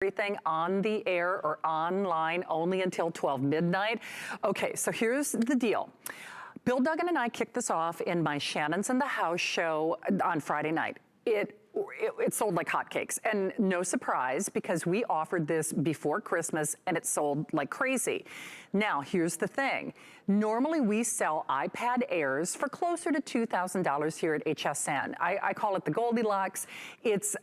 everything on the air or online only until 12 midnight. Okay, so here's the deal. Bill Duggan and I kicked this off in my Shannon's in the House show on Friday night. It sold like hotcakes, and no surprise because we offered this before Christmas and it sold like crazy. Now, here's the thing. Normally we sell iPad Airs for closer to $2,000 here at HSN. I call it the Goldilocks. It's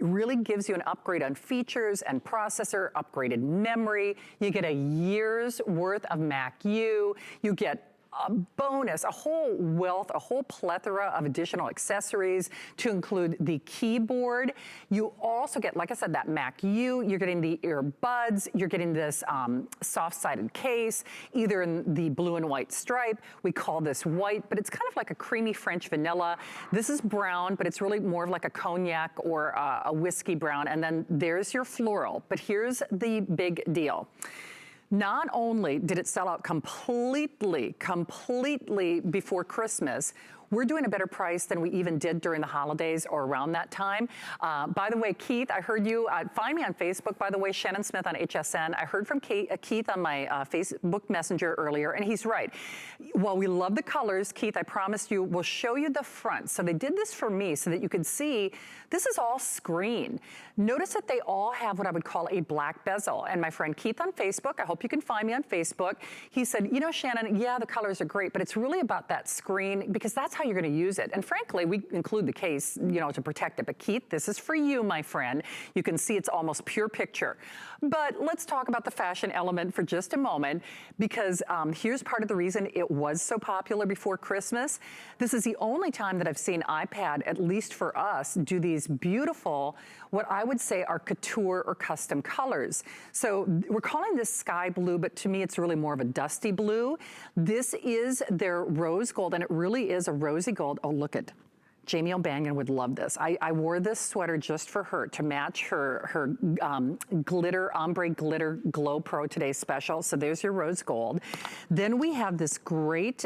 really gives you an upgrade on features and processor, upgraded memory. You get a year's worth of Mac U. You get a bonus, a whole wealth, a whole plethora of additional accessories to include the keyboard. You also get, like I said, that Mac U, you're getting the earbuds, you're getting this soft-sided case, either in the blue and white stripe. We call this white, but it's kind of like a creamy French vanilla. This is brown, but it's really more of like a cognac or a whiskey brown. And then there's your floral. But here's the big deal. Not only did it sell out completely before Christmas, we're doing a better price than we even did during the holidays or around that time. By the way, Keith, I heard you, find me on Facebook, by the way, Shannon Smith on HSN. I heard from Keith on my Facebook Messenger earlier, and he's right. While we love the colors, Keith, I promised you, we'll show you the front. So they did this for me so that you could see, this is all screen. Notice that they all have what I would call a black bezel. And my friend Keith on Facebook, I hope you can find me on Facebook, he said, you know, Shannon, yeah, the colors are great, but it's really about that screen because that's how you're gonna use it. And frankly, we include the case, you know, to protect it. But Keith, this is for you, my friend. You can see it's almost pure picture. But let's talk about the fashion element for just a moment, because here's part of the reason it was so popular before Christmas. This is the only time that I've seen iPad, at least for us, do these beautiful, what I would say are couture or custom colors. So we're calling this sky blue, but to me it's really more of a dusty blue. This is their rose gold, and it really is a rosy gold. Oh, look at Jamie O'Banion would love this. I wore this sweater just for her to match her glitter, ombre glitter Glow Pro Today special. So there's your rose gold. Then we have this great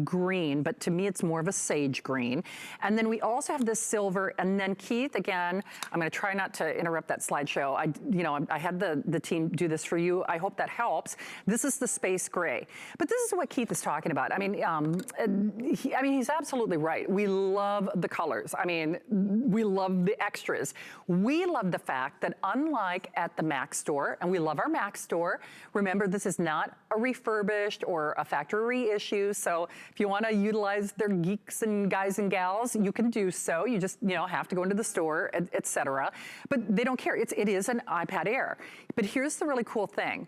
green, but to me it's more of a sage green. And then we also have this silver. And then Keith, again, I'm gonna try not to interrupt that slideshow. I had the team do this for you. I hope that helps. This is the space gray. But this is what Keith is talking about. I mean, he's absolutely right. We love the colors. I mean, we love the extras. We love the fact that unlike at the Mac store, and we love our Mac store, remember this is not a refurbished or a factory reissue, so if you want to utilize their geeks and guys and gals, you can do so. You just, you know, have to go into the store, etc. But they don't care. It is an iPad Air. But here's the really cool thing.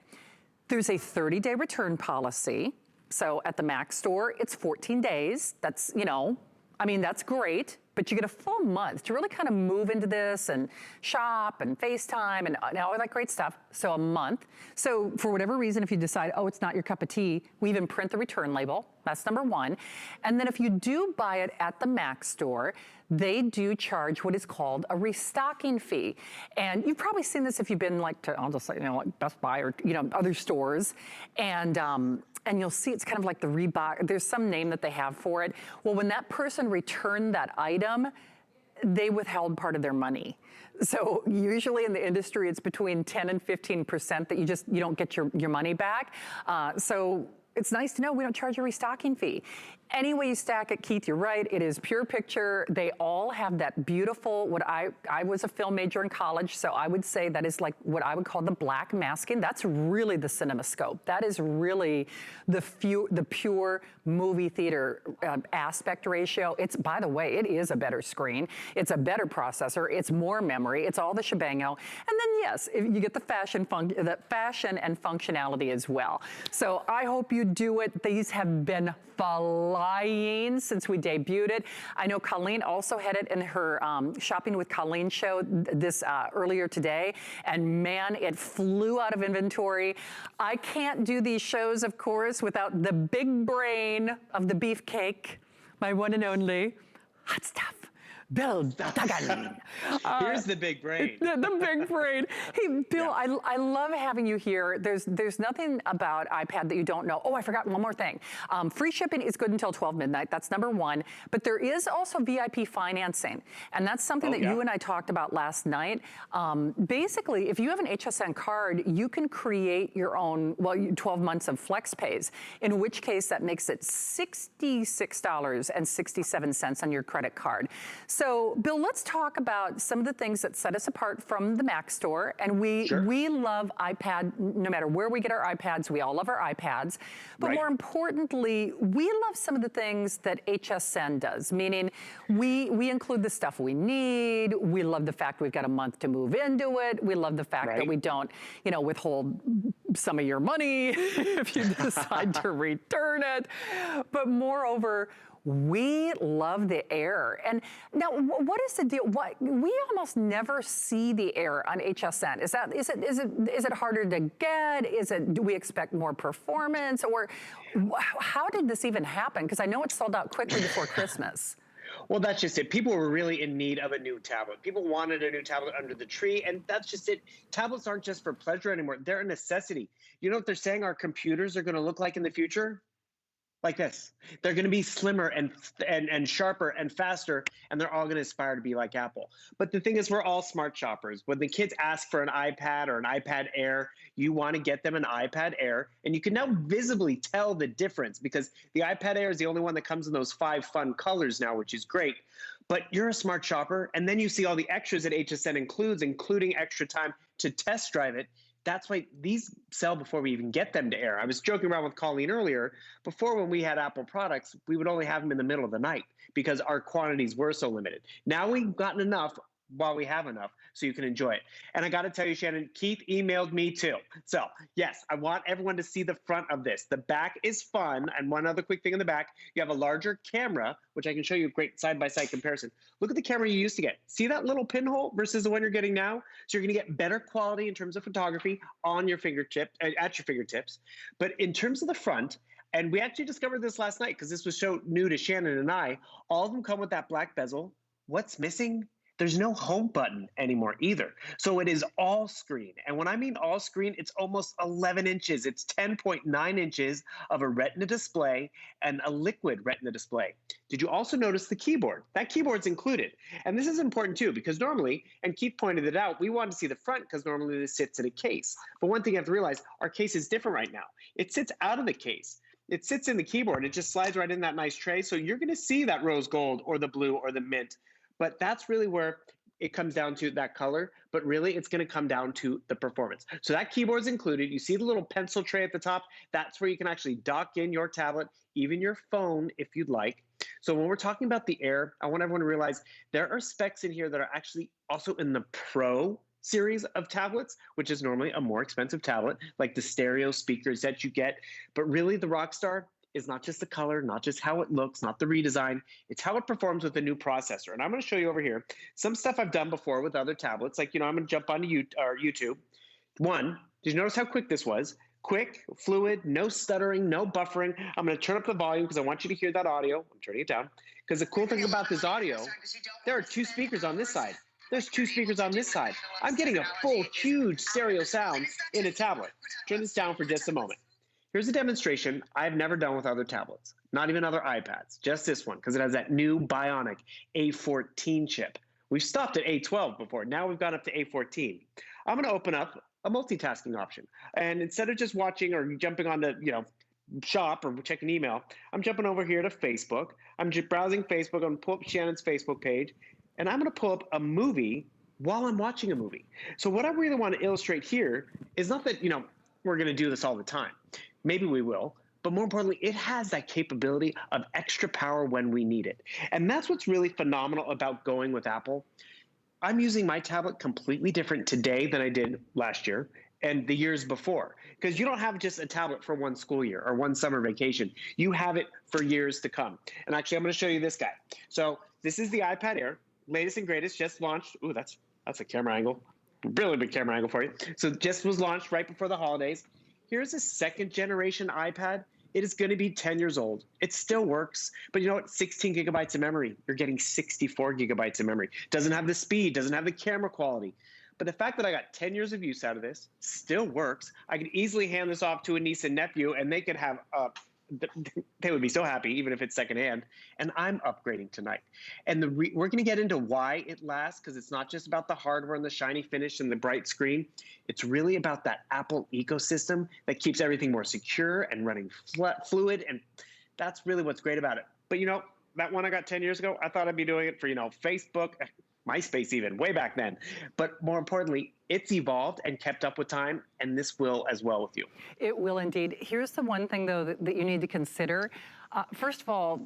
There's a 30-day return policy. So at the Mac store, it's 14 days. That's, you know, I mean, that's great, but you get a full month to really kind of move into this and shop and FaceTime and all that great stuff. So a month. So for whatever reason, if you decide, oh, it's not your cup of tea, we even print the return label. That's number one. And then if you do buy it at the Mac store, they do charge what is called a restocking fee. And you've probably seen this if you've been like to, I'll just say, you know, like Best Buy or, you know, other stores. And you'll see it's kind of like the Reebok, there's some name that they have for it. Well, when that person returned that item, they withheld part of their money. So usually in the industry, it's between 10 and 15% that you don't get your money back. So it's nice to know we don't charge a restocking fee. Any way you stack it, Keith, you're right, it is pure picture. They all have that beautiful, I was a film major in college, so I would say that is like what I would call the black masking. That's really the CinemaScope. That is really the pure movie theater aspect ratio. It's, by the way, it is a better screen. It's a better processor. It's more memory. It's all the shebango. And then yes, you get the fashion and functionality as well. So I hope you do it. These have been flying since we debuted it. I know Colleen also had it in her Shopping with Colleen show this earlier today, and man, it flew out of inventory. I can't do these shows, of course, without the big brain of the beefcake, my one and only hot stuff. Bill Duggan. Here's the big brain. The big brain. Hey, Bill, Yeah. I love having you here. There's nothing about iPad that you don't know. Oh, I forgot one more thing. Free shipping is good until 12 midnight. That's number one. But there is also VIP financing. And that's something that you and I talked about last night. Basically, if you have an HSN card, you can create your own, well, 12 months of flex pays, in which case that makes it $66.67 on your credit card. So, Bill, let's talk about some of the things that set us apart from the Mac store. And we love iPad, no matter where we get our iPads, we all love our iPads. But more importantly, we love some of the things that HSN does, meaning we include the stuff we need. We love the fact we've got a month to move into it. We love the fact that we don't, you know, withhold some of your money if you decide to return it. But moreover, we love the Air. And now, what is the deal? We almost never see the Air on HSN. Is it harder to get? Do we expect more performance? Or how did this even happen? Because I know it sold out quickly before Christmas. Well, that's just it. People were really in need of a new tablet. People wanted a new tablet under the tree, and that's just it. Tablets aren't just for pleasure anymore. They're a necessity. You know what they're saying our computers are going to look like in the future? Like this. They're going to be slimmer and sharper and faster, and they're all going to aspire to be like Apple. But the thing is, we're all smart shoppers. When the kids ask for an iPad or an iPad Air, you want to get them an iPad Air, and you can now visibly tell the difference because the iPad Air is the only one that comes in those 5 fun colors now, which is great. But you're a smart shopper, and then you see all the extras that HSN includes, including extra time to test drive it. That's why these sell before we even get them to air. I was joking around with Colleen earlier. Before, when we had Apple products, we would only have them in the middle of the night because our quantities were so limited. Now we've gotten enough while we have enough so you can enjoy it. And I got to tell you, Shannon, Keith emailed me too. So yes, I want everyone to see the front of this. The back is fun. And one other quick thing in the back, you have a larger camera, which I can show you a great side-by-side comparison. Look at the camera you used to get. See that little pinhole versus the one you're getting now? So you're going to get better quality in terms of photography on your fingertip, at your fingertips. But in terms of the front, and we actually discovered this last night because this was so new to Shannon and I, all of them come with that black bezel. What's missing? There's no home button anymore either. So it is all screen. And when I mean all screen, it's almost 11 inches. It's 10.9 inches of a Retina display and a liquid Retina display. Did you also notice the keyboard? That keyboard's included. And this is important too, because normally, and Keith pointed it out, we want to see the front because normally this sits in a case. But one thing you have to realize, our case is different right now. It sits out of the case. It sits in the keyboard. It just slides right in that nice tray. So you're going to see that rose gold or the blue or the mint. But that's really where it comes down to that color, but really it's going to come down to the performance. So that keyboard's included. You see the little pencil tray at the top? That's where you can actually dock in your tablet, even your phone if you'd like. So when we're talking about the Air, I want everyone to realize there are specs in here that are actually also in the Pro series of tablets, which is normally a more expensive tablet, like the stereo speakers that you get. But really the Rockstar is not just the color, not just how it looks, not the redesign, it's how it performs with the new processor. And I'm going to show you over here some stuff I've done before with other tablets. Like, I'm going to jump onto YouTube. One, did you notice how quick this was? Quick, fluid, no stuttering, no buffering. I'm going to turn up the volume because I want you to hear that audio. I'm turning it down. Because the cool thing about this audio, there are 2 speakers on this side. There's 2 speakers on this side. I'm getting a full, huge stereo sound in a tablet. Turn this down for just a moment. Here's a demonstration I've never done with other tablets, not even other iPads, just this one, because it has that new Bionic A14 chip. We've stopped at A12 before. Now we've gone up to A14. I'm going to open up a multitasking option. And instead of just watching or jumping on to, shop or checking email, I'm jumping over here to Facebook. I'm just browsing Facebook. I'm going to pull up Shannon's Facebook page, and I'm going to pull up a movie while I'm watching a movie. So what I really want to illustrate here is not that, we're going to do this all the time. Maybe we will, but more importantly, it has that capability of extra power when we need it. And that's what's really phenomenal about going with Apple. I'm using my tablet completely different today than I did last year and the years before, because you don't have just a tablet for one school year or one summer vacation. You have it for years to come. And actually, I'm going to show you this guy. So this is the iPad Air, latest and greatest, just launched. Ooh, that's a camera angle. Really big camera angle for you. So just was launched right before the holidays. Here's a 2nd generation iPad. It is going to be 10 years old. It still works, but you know what? 16 gigabytes of memory. You're getting 64 gigabytes of memory. Doesn't have the speed, doesn't have the camera quality. But the fact that I got 10 years of use out of this still works. I could easily hand this off to a niece and nephew, and they could have they would be so happy, even if it's secondhand. And I'm upgrading tonight. And we're going to get into why it lasts, because it's not just about the hardware and the shiny finish and the bright screen. It's really about that Apple ecosystem that keeps everything more secure and running fluid. And that's really what's great about it. But you know, that one I got 10 years ago, I thought I'd be doing it for, you know, Facebook, MySpace even, way back then. But more importantly, it's evolved and kept up with time, and this will as well with you. It will indeed. Here's the one thing, though, that you need to consider. First of all,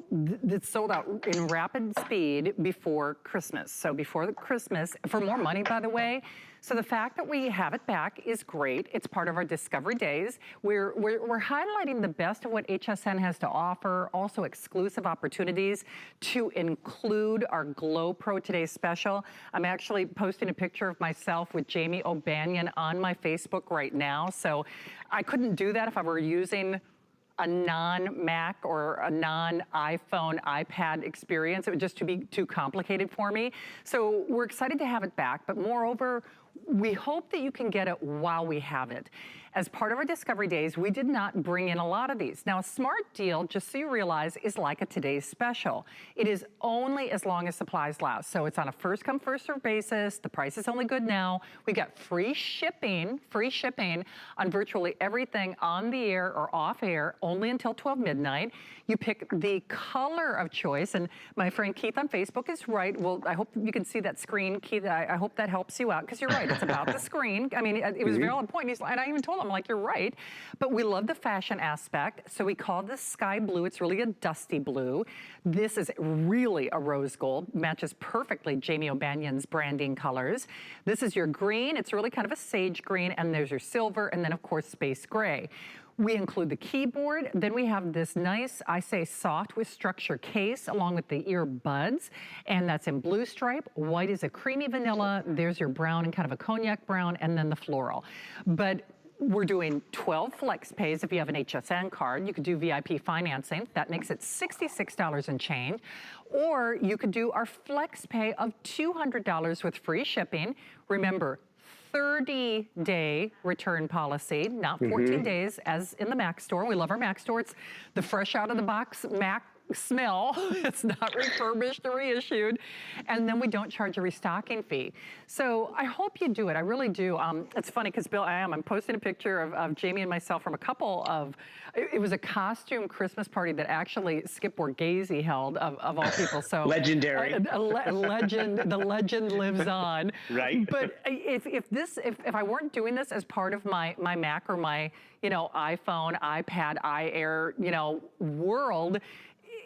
it's sold out in rapid speed before Christmas. So before the Christmas, for more money, by the way. So the fact that we have it back is great. It's part of our Discovery Days. We're highlighting the best of what HSN has to offer, also exclusive opportunities to include our Glow Pro Today special. I'm actually posting a picture of myself with Jamie O'Banion on my Facebook right now. So I couldn't do that if I were using a non-Mac or a non-iPhone, iPad experience. It would just be too complicated for me. So we're excited to have it back, but moreover, we hope that you can get it while we have it. As part of our Discovery Days, we did not bring in a lot of these. Now, a smart deal, just so you realize, is like a today's special. It is only as long as supplies last. So it's on a first come, first served basis. The price is only good now. We got free shipping on virtually everything on the air or off air, only until 12 midnight. You pick the color of choice, and my friend Keith on Facebook is right. Well, I hope you can see that screen, Keith. I hope that helps you out, because you're right. It's about the screen. I mean, it was a valid point. And I even told him, I'm like, you're right. But we love the fashion aspect. So we call this sky blue. It's really a dusty blue. This is really a rose gold. Matches perfectly Jamie O'Banion's branding colors. This is your green. It's really kind of a sage green. And there's your silver. And then, of course, space gray. We include the keyboard. Then we have this nice, I say soft with structure case along with the earbuds. And that's in blue stripe. White is a creamy vanilla. There's your brown and kind of a cognac brown, and then the floral. But we're doing 12 flex pays if you have an HSN card. You could do VIP financing. That makes it $66 and change. Or you could do our flex pay of $200 with free shipping. Remember, 30-day return policy, not 14 days as in the Mac store. We love our Mac store. It's the fresh out of the box Mac smell. It's not refurbished or reissued. And then we don't charge a restocking fee. So I hope you do it. I really do. It's funny because, Bill, I'm posting a picture of Jamie and myself from a couple of, it was a costume Christmas party that actually Skip Borghese held, of all people. So legendary. Legend, the legend lives on. Right. But if I weren't doing this as part of my Mac or my, iPhone, iPad, iAir, world,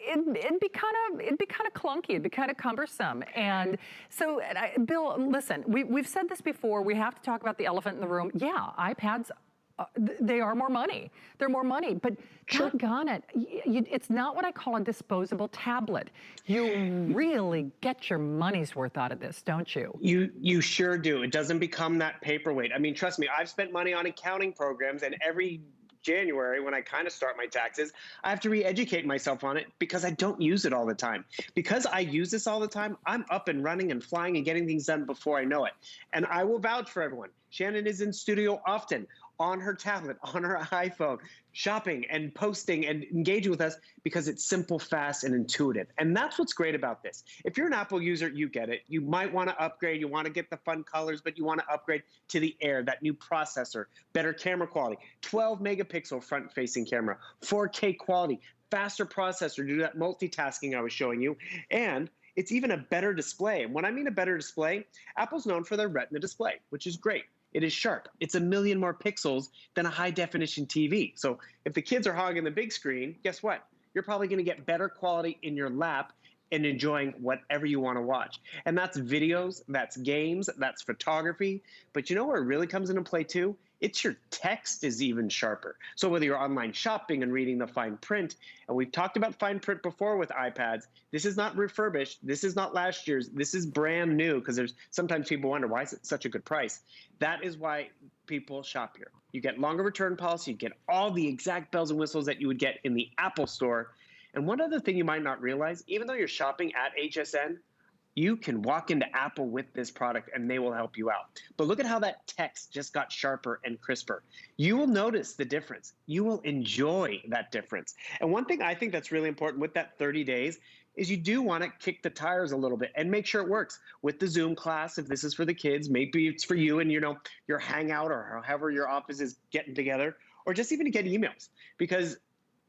it'd be kind of clunky. It'd be kind of cumbersome. And so, Bill, listen, we've said this before. We have to talk about the elephant in the room. Yeah, iPads, they are more money. They're more money, but doggone it, it's not what I call a disposable tablet. You really get your money's worth out of this, don't you? You sure do. It doesn't become that paperweight. I mean, trust me, I've spent money on accounting programs, and every January, when I kind of start my taxes, I have to re-educate myself on it because I don't use it all the time. Because I use this all the time, I'm up and running and flying and getting things done before I know it. And I will vouch for everyone. Shannon is in studio often, on her tablet, on her iPhone, shopping and posting and engaging with us because it's simple, fast, and intuitive. And that's what's great about this. If you're an Apple user, you get it. You might want to upgrade. You want to get the fun colors, but you want to upgrade to the Air, that new processor, better camera quality, 12 megapixel front-facing camera, 4K quality, faster processor to do that multitasking I was showing you, and it's even a better display. And when I mean a better display, Apple's known for their Retina display, which is great. It is sharp. It's 1 million more pixels than a high-definition TV. So if the kids are hogging the big screen, guess what? You're probably going to get better quality in your lap and enjoying whatever you want to watch. And that's videos, that's games, that's photography. But you know where it really comes into play too? It's your text is even sharper. So whether you're online shopping and reading the fine print, and we've talked about fine print before with iPads, this is not refurbished. This is not last year's. This is brand new, because there's sometimes people wonder, why is it such a good price? That is why people shop here. You get longer return policy. You get all the exact bells and whistles that you would get in the Apple store. And one other thing you might not realize, even though you're shopping at HSN, you can walk into Apple with this product and they will help you out. But look at how that text just got sharper and crisper. You will notice the difference. You will enjoy that difference. And one thing I think that's really important with that 30 days is you do want to kick the tires a little bit and make sure it works with the Zoom class. If this is for the kids, maybe it's for you and your Hangout or however your office is getting together, or just even to get emails, because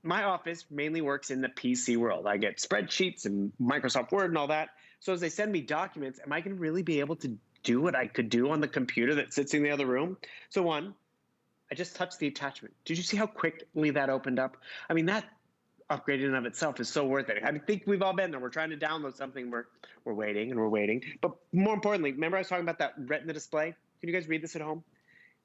my office mainly works in the PC world. I get spreadsheets and Microsoft Word and all that. So as they send me documents, am I going to really be able to do what I could do on the computer that sits in the other room? So one, I just touched the attachment. Did you see how quickly that opened up? I mean, that upgrade in and of itself is so worth it. I think we've all been there. We're trying to download something. We're waiting and we're waiting. But more importantly, remember I was talking about that Retina display? Can you guys read this at home?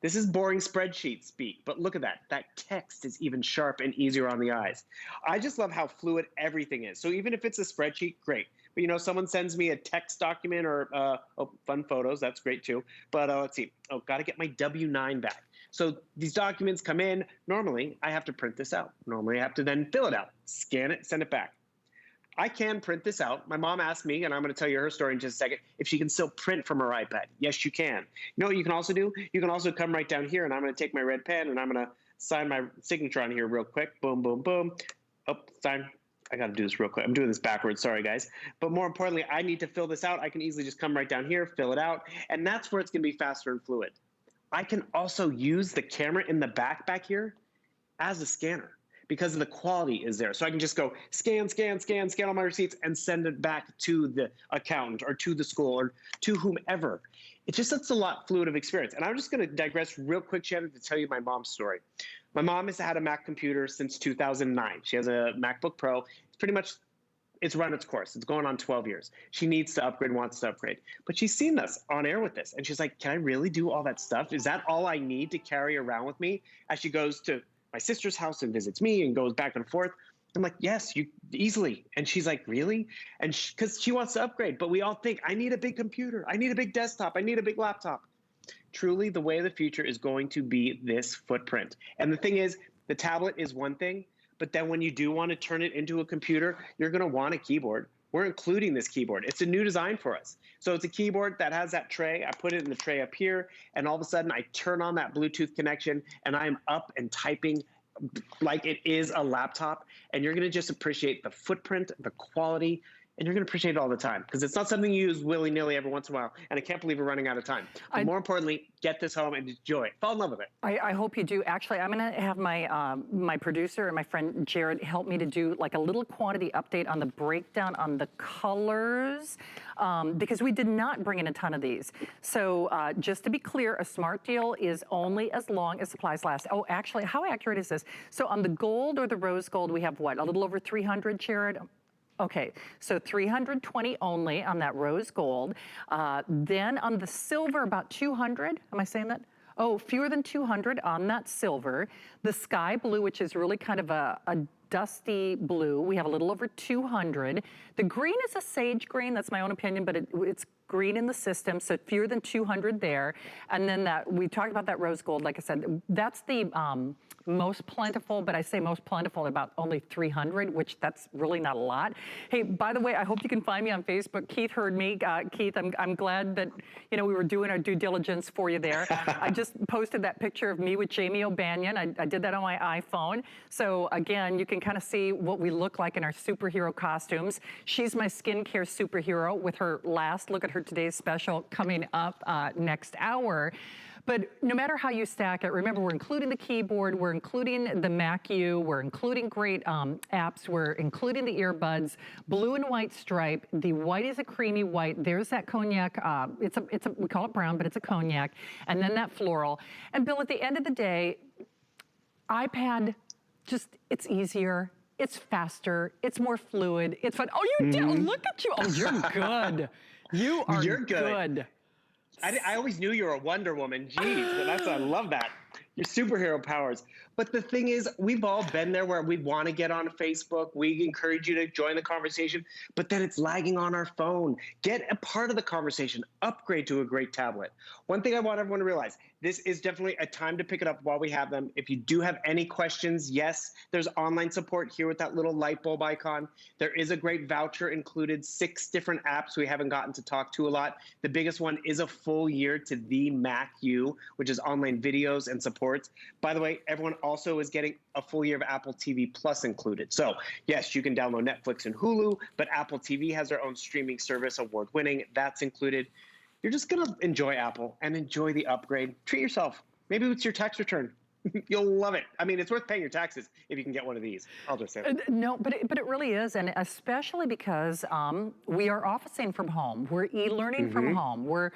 This is boring spreadsheet speak, but look at that. That text is even sharp and easier on the eyes. I just love how fluid everything is. So even if it's a spreadsheet, great. But someone sends me a text document or fun photos, that's great too. But let's see. Got to get my W-9 back. So these documents come in. Normally, I have to print this out. Normally, I have to then fill it out, scan it, send it back. I can print this out. My mom asked me, and I'm going to tell you her story in just a second, if she can still print from her iPad. Yes, you can. You know what you can also do? You can also come right down here, and I'm going to take my red pen, and I'm going to sign my signature on here real quick. Boom, boom, boom. Oh, sign. I got to do this real quick. I'm doing this backwards. Sorry, guys. But more importantly, I need to fill this out. I can easily just come right down here, fill it out, and that's where it's going to be faster and fluid. I can also use the camera in the back here as a scanner, because the quality is there. So I can just go scan, scan, scan, scan all my receipts and send it back to the accountant or to the school or to whomever. It's just such a lot fluid of experience. And I'm just going to digress real quick, Shannon, to tell you my mom's story. My mom has had a Mac computer since 2009. She has a MacBook Pro. It's run its course. It's going on 12 years. She needs to upgrade, wants to upgrade. But she's seen us on air with this. And she's like, can I really do all that stuff? Is that all I need to carry around with me as she goes to my sister's house and visits me and goes back and forth? I'm like, yes, you easily. And she's like, really? And because she wants to upgrade. But we all think, I need a big computer. I need a big desktop. I need a big laptop. Truly, the way of the future is going to be this footprint. And the thing is, the tablet is one thing, but then when you do want to turn it into a computer, you're going to want a keyboard. We're including this keyboard. It's a new design for us. So it's a keyboard that has that tray. I put it in the tray up here, and all of a sudden I turn on that Bluetooth connection, and I'm up and typing like it is a laptop. And you're going to just appreciate the footprint, the quality, and you're going to appreciate it all the time, because it's not something you use willy-nilly every once in a while. And I can't believe we're running out of time. But more importantly, get this home and enjoy it. Fall in love with it. I hope you do. Actually, I'm going to have my my producer and my friend Jared help me to do like a little quantity update on the breakdown on the colors, because we did not bring in a ton of these. So just to be clear, a smart deal is only as long as supplies last. Oh, actually, how accurate is this? So on the gold or the rose gold, we have what, a little over 300, Jared? Okay, so 320 only on that rose gold. Then on the silver, about 200. Am I saying that? Oh, fewer than 200 on that silver. The sky blue, which is really kind of a dusty blue, we have a little over 200. The green is a sage green. That's my own opinion, but it's green in the system, so fewer than 200 there. And then we talked about that rose gold. Like I said, that's the most plentiful, but I say most plentiful about only 300, which that's really not a lot. Hey, by the way, I hope you can find me on Facebook. Keith heard me. Keith, I'm glad that we were doing our due diligence for you there. I just posted that picture of me with Jamie O'Banion. I did that on my iPhone. So again, you can kind of see what we look like in our superhero costumes. She's my skincare superhero with her last look at her today's special coming up next hour. But no matter how you stack it, remember, we're including the keyboard, we're including the Mac U, we're including great apps, we're including the earbuds, blue and white stripe. The white is a creamy white. There's that cognac. It's a we call it brown, but it's a cognac. And then that floral. And Bill, at the end of the day, iPad, it's easier. It's faster. It's more fluid. It's fun. Oh, you did. Look at you. Oh, you're good. You're good. I always knew you were a Wonder Woman. Jeez, I love that. Your superhero powers. But the thing is, we've all been there where we want to get on Facebook. We encourage you to join the conversation, but then it's lagging on our phone. Get a part of the conversation. Upgrade to a great tablet. One thing I want everyone to realize, this is definitely a time to pick it up while we have them. If you do have any questions, yes, there's online support here with that little light bulb icon. There is a great voucher included, 6 different apps we haven't gotten to talk to a lot. The biggest one is a full year to the Mac U, which is online videos and supports. By the way, everyone also is getting a full year of Apple TV Plus included. So yes, you can download Netflix and Hulu, but Apple TV has their own streaming service, award-winning. That's included. You're just going to enjoy Apple and enjoy the upgrade. Treat yourself. Maybe it's your tax return. You'll love it. I mean, it's worth paying your taxes if you can get one of these. I'll just say that. No, but it really is, and especially because we are officing from home. We're e-learning from home. We're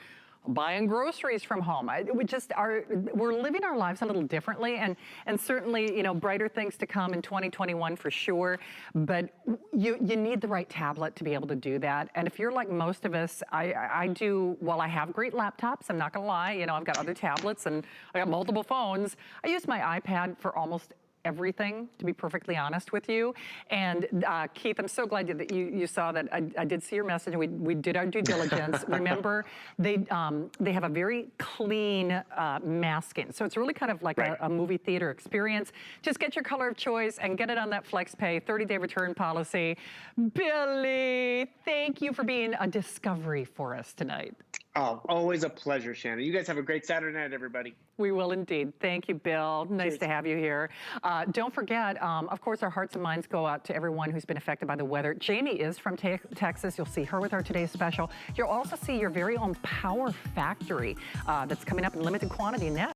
buying groceries from home. We're living our lives a little differently, and certainly, you know, brighter things to come in 2021 for sure. But you need the right tablet to be able to do that. And if you're like most of us, I do. While I have great laptops, I'm not gonna lie. You know, I've got other tablets and I got multiple phones. I use my iPad for almost everything, to be perfectly honest with you. And Keith, I'm so glad that you saw that. I did see your message, and we did our due diligence. Remember, they have a very clean masking. So it's really kind of like a movie theater experience. Just get your color of choice and get it on that FlexPay 30-day return policy. Billy, thank you for being a discovery for us tonight. Oh, always a pleasure, Shannon. You guys have a great Saturday night, everybody. We will indeed. Thank you, Bill. Nice Cheers. to have you here. Don't forget, of course, our hearts and minds go out to everyone who's been affected by the weather. Jamie is from Texas. You'll see her with our today's special. You'll also see your very own Power Factory that's coming up in limited quantity next.